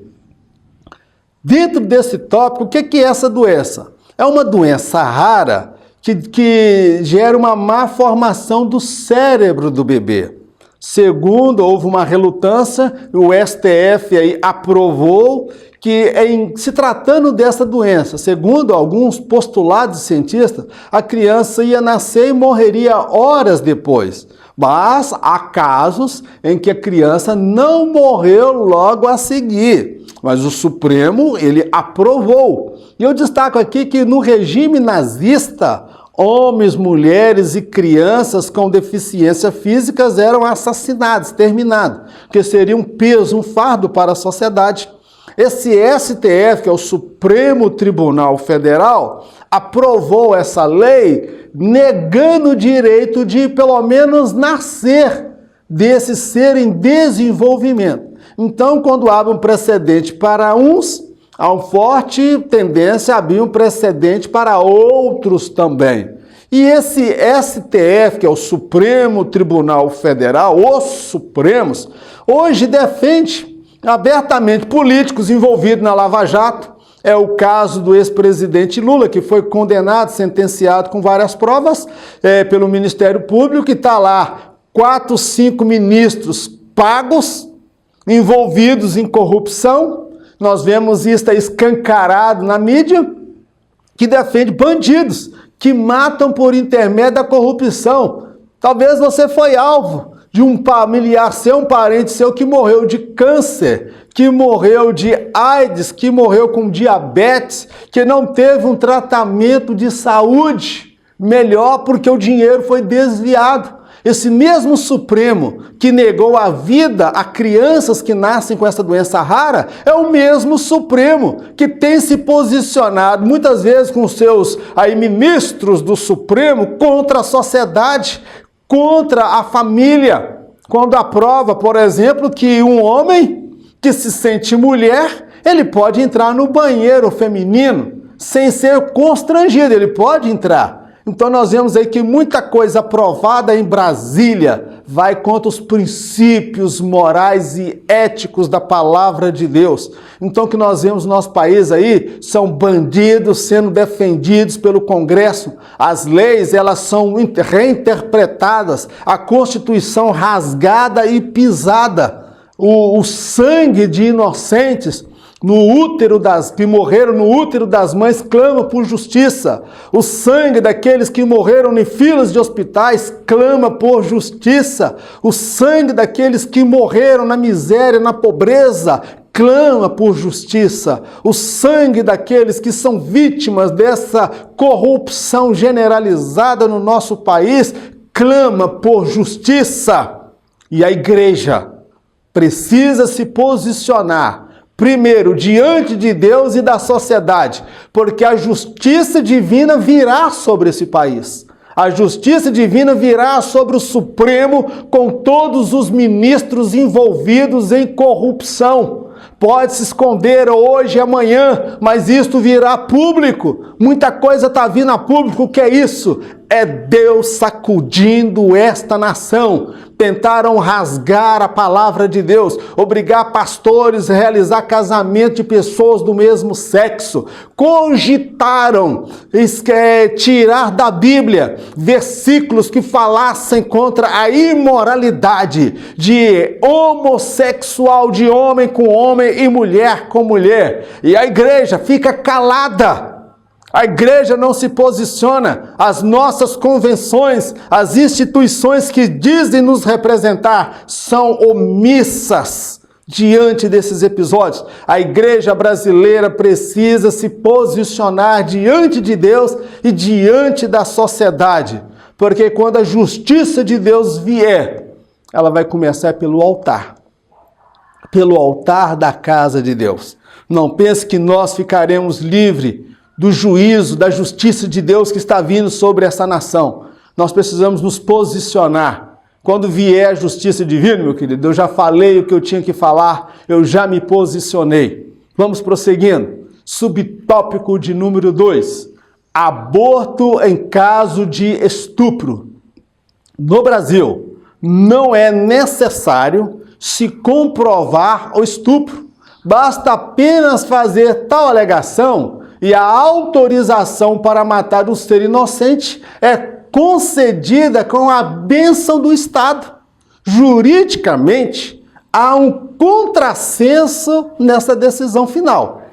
Dentro desse tópico, o que é essa doença? É uma doença rara que gera uma má formação do cérebro do bebê. Segundo, houve uma relutância, o STF aí aprovou que, se tratando dessa doença, segundo alguns postulados cientistas, a criança ia nascer e morreria horas depois. Mas há casos em que a criança não morreu logo a seguir. Mas o Supremo, ele aprovou. E eu destaco aqui que no regime nazista, homens, mulheres e crianças com deficiência físicas eram assassinados, exterminados, que seria um peso, um fardo para a sociedade. Esse STF, que é o Supremo Tribunal Federal, aprovou essa lei negando o direito de, pelo menos, nascer desse ser em desenvolvimento. Então, quando abre um precedente para uns, há uma forte tendência a abrir um precedente para outros também. E esse STF, que é o Supremo Tribunal Federal, os Supremos, hoje defende abertamente políticos envolvidos na Lava Jato. É o caso do ex-presidente Lula, que foi condenado, sentenciado com várias provas pelo Ministério Público, que está lá 4, 5 ministros pagos, envolvidos em corrupção. Nós vemos isso escancarado na mídia, que defende bandidos, que matam por intermédio da corrupção. Talvez você foi alvo de um familiar seu, um parente seu que morreu de câncer, que morreu de AIDS, que morreu com diabetes, que não teve um tratamento de saúde melhor porque o dinheiro foi desviado. Esse mesmo Supremo que negou a vida a crianças que nascem com essa doença rara é o mesmo Supremo que tem se posicionado muitas vezes com seus ministros do Supremo contra a sociedade, contra a família, quando aprova, por exemplo, que um homem que se sente mulher, ele pode entrar no banheiro feminino sem ser constrangido, ele pode entrar. Então nós vemos aí que muita coisa aprovada em Brasília vai contra os princípios morais e éticos da palavra de Deus. Então o que nós vemos no nosso país aí são bandidos sendo defendidos pelo Congresso. As leis, elas são reinterpretadas, a Constituição rasgada e pisada. O sangue de inocentes que morreram no útero das mães clama por justiça. O sangue daqueles que morreram em filas de hospitais clama por justiça. O sangue daqueles que morreram na miséria, na pobreza, clama por justiça. O sangue daqueles que são vítimas dessa corrupção generalizada no nosso país clama por justiça. E a igreja precisa se posicionar primeiro, diante de Deus e da sociedade, porque a justiça divina virá sobre esse país. A justiça divina virá sobre o Supremo com todos os ministros envolvidos em corrupção. Pode se esconder hoje e amanhã, mas isto virá público. Muita coisa está vindo a público. O que é isso? É Deus sacudindo esta nação. Tentaram rasgar a palavra de Deus, obrigar pastores a realizar casamento de pessoas do mesmo sexo. Cogitaram tirar da Bíblia versículos que falassem contra a imoralidade de homossexual, de homem com homem e mulher com mulher. E a igreja fica calada. A igreja não se posiciona, as nossas convenções, as instituições que dizem nos representar são omissas diante desses episódios. A igreja brasileira precisa se posicionar diante de Deus e diante da sociedade, porque quando a justiça de Deus vier, ela vai começar pelo altar da casa de Deus. Não pense que nós ficaremos livres do juízo, da justiça de Deus que está vindo sobre essa nação. Nós precisamos nos posicionar. Quando vier a justiça divina, meu querido, eu já falei o que eu tinha que falar, eu já me posicionei. Vamos prosseguindo. Subtópico de número 2. Aborto em caso de estupro. No Brasil, não é necessário se comprovar o estupro. Basta apenas fazer tal alegação e a autorização para matar um ser inocente é concedida com a bênção do Estado. Juridicamente, há um contrassenso nessa decisão final.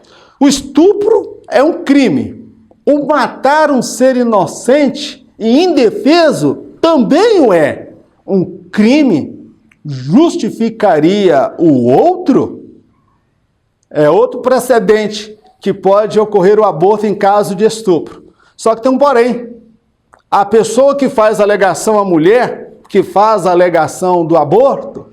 O estupro é um crime. O matar um ser inocente e indefeso também o é. Um crime justificaria o outro? É outro precedente que pode ocorrer o aborto em caso de estupro. Só que tem um porém. A pessoa que faz a alegação, a mulher que faz a alegação do aborto,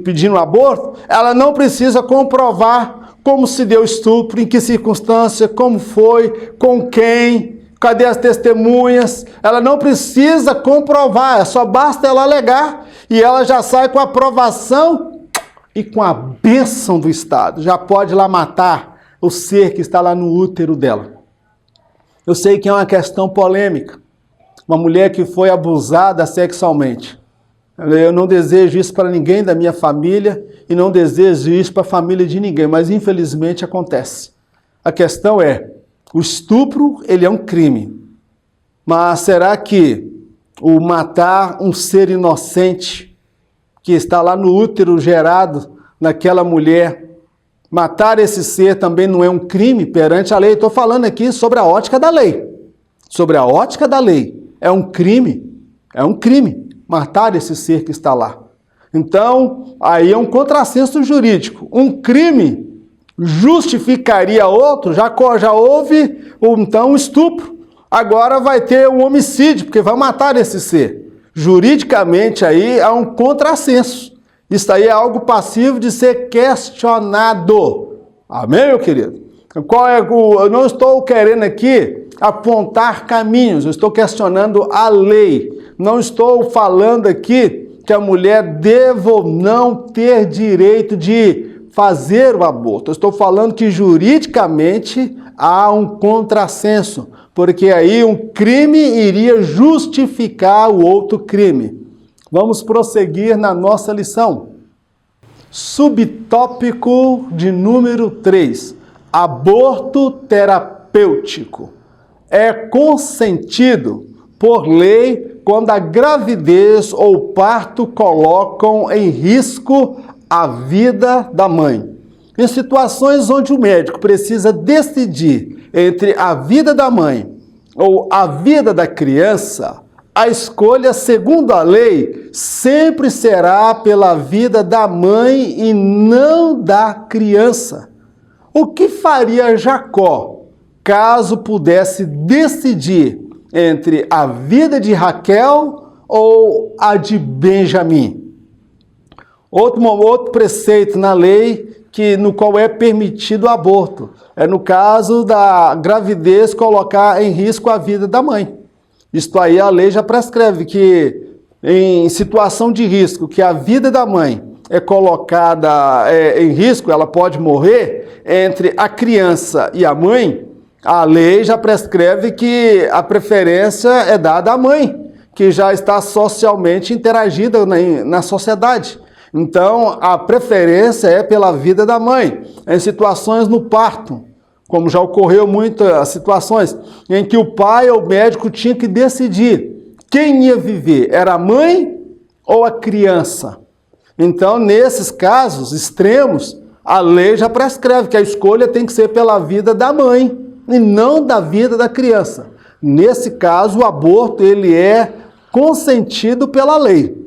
pedindo aborto, ela não precisa comprovar como se deu estupro, em que circunstância, como foi, com quem, cadê as testemunhas. Ela não precisa comprovar, só basta ela alegar e ela já sai com a aprovação e com a bênção do Estado. Já pode lá matar o ser que está lá no útero dela. Eu sei que é uma questão polêmica. Uma mulher que foi abusada sexualmente. Eu não desejo isso para ninguém da minha família e não desejo isso para a família de ninguém, mas infelizmente acontece. A questão é, o estupro, ele é um crime. Mas será que o matar um ser inocente que está lá no útero gerado naquela mulher, matar esse ser também não é um crime perante a lei? Estou falando aqui sobre a ótica da lei. Sobre a ótica da lei. É um crime. É um crime matar esse ser que está lá. Então, aí é um contrassenso jurídico. Um crime justificaria outro, já houve, então, um estupro. Agora vai ter um homicídio, porque vai matar esse ser. Juridicamente, aí há um contrassenso. Isso aí é algo passivo de ser questionado. Amém, meu querido? Eu não estou querendo aqui apontar caminhos, eu estou questionando a lei. Não estou falando aqui que a mulher deva ou não ter direito de fazer o aborto. Eu estou falando que juridicamente há um contrassenso, porque aí um crime iria justificar o outro crime. Vamos prosseguir na nossa lição. Subtópico de número 3. Aborto terapêutico. É consentido por lei quando a gravidez ou o parto colocam em risco a vida da mãe. Em situações onde o médico precisa decidir entre a vida da mãe ou a vida da criança, a escolha, segundo a lei, sempre será pela vida da mãe e não da criança. O que faria Jacó caso pudesse decidir entre a vida de Raquel ou a de Benjamim? Outro preceito na lei no qual é permitido o aborto é no caso da gravidez colocar em risco a vida da mãe. Isto aí a lei já prescreve que em situação de risco, que a vida da mãe é colocada em risco, ela pode morrer, entre a criança e a mãe, a lei já prescreve que a preferência é dada à mãe, que já está socialmente interagida na sociedade. Então, a preferência é pela vida da mãe. Em situações no parto, como já ocorreu muitas situações, em que o pai ou o médico tinha que decidir quem ia viver, era a mãe ou a criança. Então, nesses casos extremos, a lei já prescreve que a escolha tem que ser pela vida da mãe e não da vida da criança. Nesse caso, o aborto ele é consentido pela lei.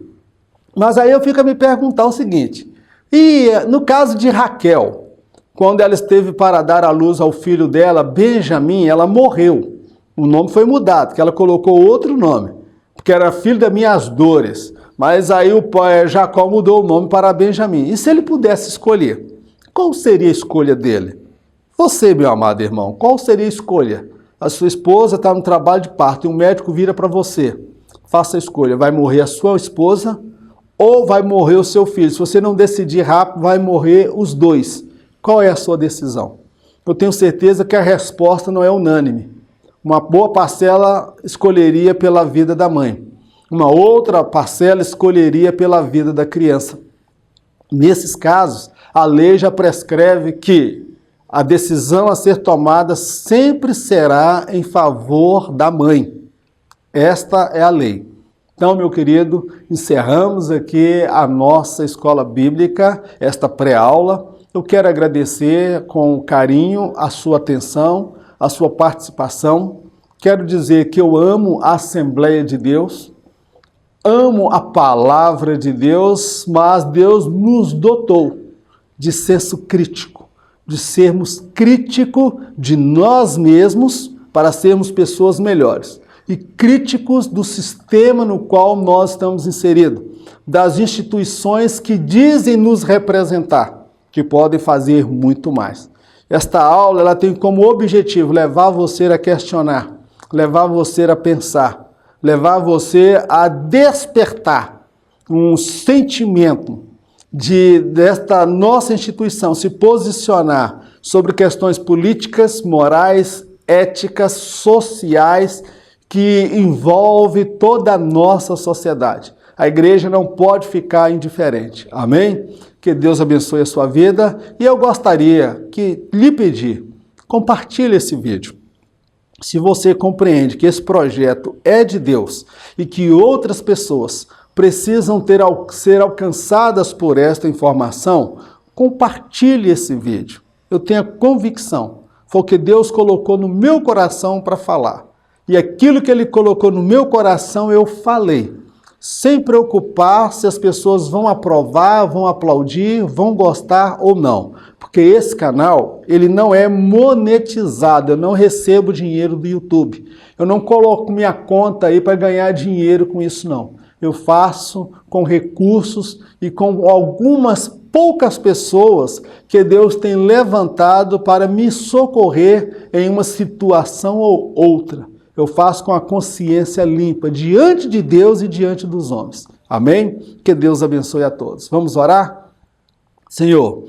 Mas aí eu fico a me perguntar o seguinte, e no caso de Raquel, quando ela esteve para dar à luz ao filho dela, Benjamim, ela morreu. O nome foi mudado, que ela colocou outro nome, porque era filho das minhas dores. Mas aí o pai Jacó mudou o nome para Benjamim. E se ele pudesse escolher, qual seria a escolha dele? Você, meu amado irmão, qual seria a escolha? A sua esposa está no trabalho de parto e um médico vira para você. Faça a escolha, vai morrer a sua esposa ou vai morrer o seu filho? Se você não decidir rápido, vai morrer os dois. Qual é a sua decisão? Eu tenho certeza que a resposta não é unânime. Uma boa parcela escolheria pela vida da mãe. Uma outra parcela escolheria pela vida da criança. Nesses casos, a lei já prescreve que a decisão a ser tomada sempre será em favor da mãe. Esta é a lei. Então, meu querido, encerramos aqui a nossa escola bíblica, esta pré-aula. Eu quero agradecer com carinho a sua atenção, a sua participação. Quero dizer que eu amo a Assembleia de Deus, amo a palavra de Deus, mas Deus nos dotou de senso crítico, de sermos críticos de nós mesmos para sermos pessoas melhores e críticos do sistema no qual nós estamos inseridos, das instituições que dizem nos representar, que podem fazer muito mais. Esta aula ela tem como objetivo levar você a questionar, levar você a pensar, levar você a despertar um sentimento desta nossa instituição se posicionar sobre questões políticas, morais, éticas, sociais, que envolve toda a nossa sociedade. A igreja não pode ficar indiferente. Amém? Que Deus abençoe a sua vida. E eu gostaria que lhe pedir, compartilhe esse vídeo. Se você compreende que esse projeto é de Deus e que outras pessoas precisam ser alcançadas por esta informação, compartilhe esse vídeo. Eu tenho a convicção, foi o que Deus colocou no meu coração para falar. E aquilo que Ele colocou no meu coração eu falei, sem preocupar se as pessoas vão aprovar, vão aplaudir, vão gostar ou não. Porque esse canal, ele não é monetizado, eu não recebo dinheiro do YouTube. Eu não coloco minha conta aí para ganhar dinheiro com isso não. Eu faço com recursos e com algumas poucas pessoas que Deus tem levantado para me socorrer em uma situação ou outra. Eu faço com a consciência limpa diante de Deus e diante dos homens. Amém? Que Deus abençoe a todos. Vamos orar? Senhor,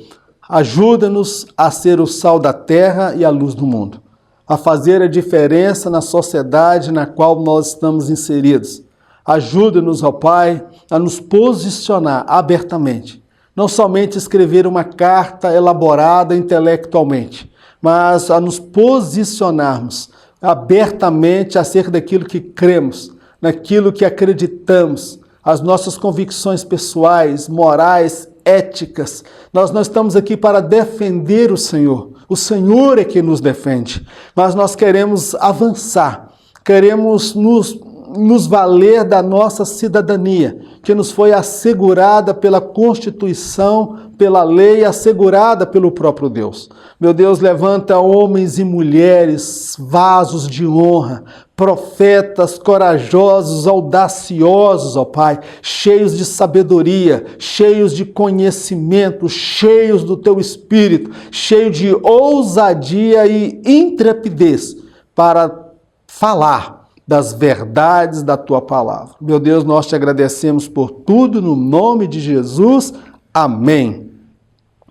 ajuda-nos a ser o sal da terra e a luz do mundo, a fazer a diferença na sociedade na qual nós estamos inseridos. Ajuda-nos, ó Pai, a nos posicionar abertamente, não somente escrever uma carta elaborada intelectualmente, mas a nos posicionarmos abertamente acerca daquilo que cremos, naquilo que acreditamos, as nossas convicções pessoais, morais, éticas. Nós não estamos aqui para defender o Senhor é que nos defende, mas nós queremos avançar, queremos nos valer da nossa cidadania, que nos foi assegurada pela Constituição, pela lei, assegurada pelo próprio Deus. Meu Deus, levanta homens e mulheres, vasos de honra, profetas corajosos, audaciosos, ó Pai, cheios de sabedoria, cheios de conhecimento, cheios do Teu Espírito, cheios de ousadia e intrepidez para falar das verdades da Tua palavra. Meu Deus, nós Te agradecemos por tudo, no nome de Jesus. Amém.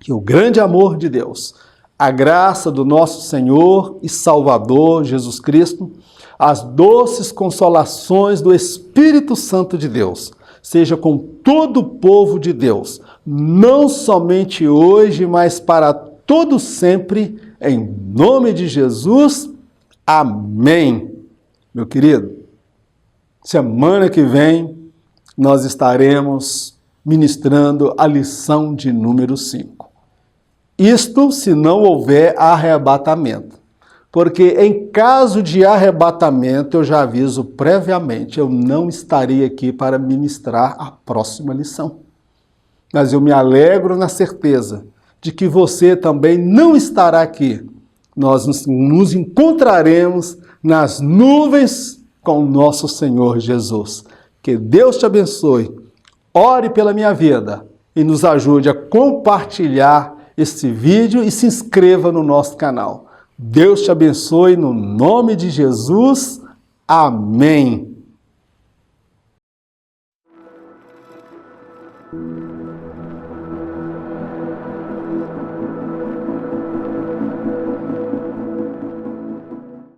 Que o grande amor de Deus, a graça do nosso Senhor e Salvador Jesus Cristo, as doces consolações do Espírito Santo de Deus, seja com todo o povo de Deus, não somente hoje, mas para todo sempre, em nome de Jesus. Amém. Meu querido, semana que vem nós estaremos ministrando a lição de número 5. Isto se não houver arrebatamento. Porque em caso de arrebatamento, eu já aviso previamente, eu não estarei aqui para ministrar a próxima lição. Mas eu me alegro na certeza de que você também não estará aqui. Nós nos encontraremos nas nuvens com o nosso Senhor Jesus. Que Deus te abençoe. Ore pela minha vida e nos ajude a compartilhar este vídeo e se inscreva no nosso canal. Deus te abençoe no nome de Jesus. Amém.